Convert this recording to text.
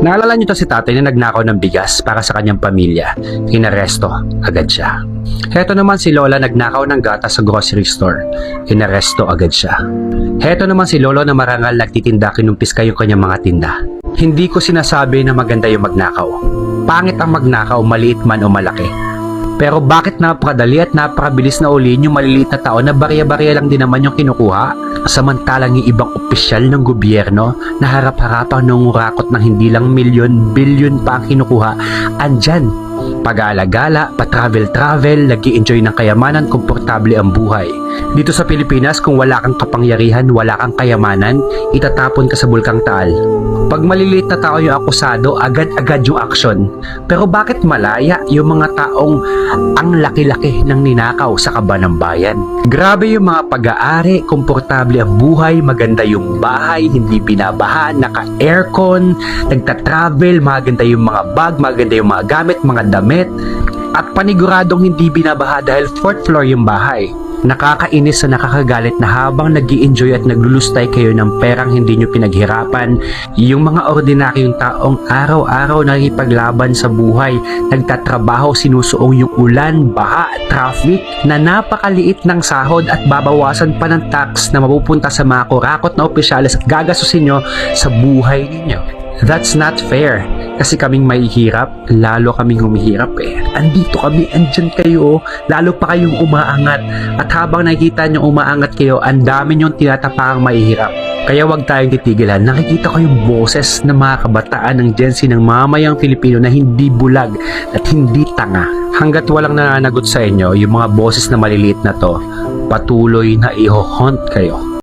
Naalala niyo to si tatay na nagnakaw ng bigas para sa kanyang pamilya. Inaresto agad siya. Heto naman si lola nagnakaw ng gatas sa grocery store. Inaresto agad siya. Heto naman si lolo na marangal nagtitinda kinumpis yung kanyang mga tinda. Hindi ko sinasabi na maganda yung magnakaw. Pangit ang magnakaw, maliit man o malaki. Pero bakit napakadali at napakabilis na ulihin yung maliliit na tao na barya-barya lang din naman yung kinukuha? Samantalang yung ibang opisyal ng gobyerno na harap-harapang nangurakot ng hindi lang milyon, bilyon pa ang kinukuha, andyan. Pag-aalagala, pa-travel-travel, nag-i-enjoy ng kayamanan, komportable ang buhay. Dito sa Pilipinas, kung wala kang kapangyarihan, wala kang kayamanan, itatapon ka sa bulkang Taal. Pag maliliit na tao yung akusado, agad-agad yung aksyon. Pero bakit malaya yung mga taong ang laki-laki ng ninakaw sa kaba ng bayan? Grabe yung mga pag-aari, komportable ang buhay, maganda yung bahay, hindi binabaha, naka-aircon, nagta-travel, maganda yung mga bag, maganda yung mga gamit, mga damit, at paniguradong hindi binabaha dahil 4th floor yung bahay. Nakakainis sa nakakagalit na habang nag-i-enjoy at naglulustay kayo ng perang hindi nyo pinaghirapan, yung mga ordinaryong taong araw-araw nakikipaglaban sa buhay, nagtatrabaho, sinusuong yung ulan, baha, traffic, na napakaliit ng sahod at babawasan pa ng tax na mapupunta sa mga kurakot na opisyalis at gagasusin nyo sa buhay ninyo. That's not fair. Kasi kaming mahihirap, lalo kaming humihirap eh. Andito kami, andyan kayo, lalo pa kayong umaangat. At habang nakikita nyo umaangat kayo, ang dami nyong tinatapakang mahihirap. Kaya wag tayong titigilan. Nakikita ko yung boses ng mga kabataan ng Gen Z ng mamayang Filipino na hindi bulag at hindi tanga. Hanggat walang nananagot sa inyo, yung mga boses na maliliit na to, patuloy na i-hunt kayo.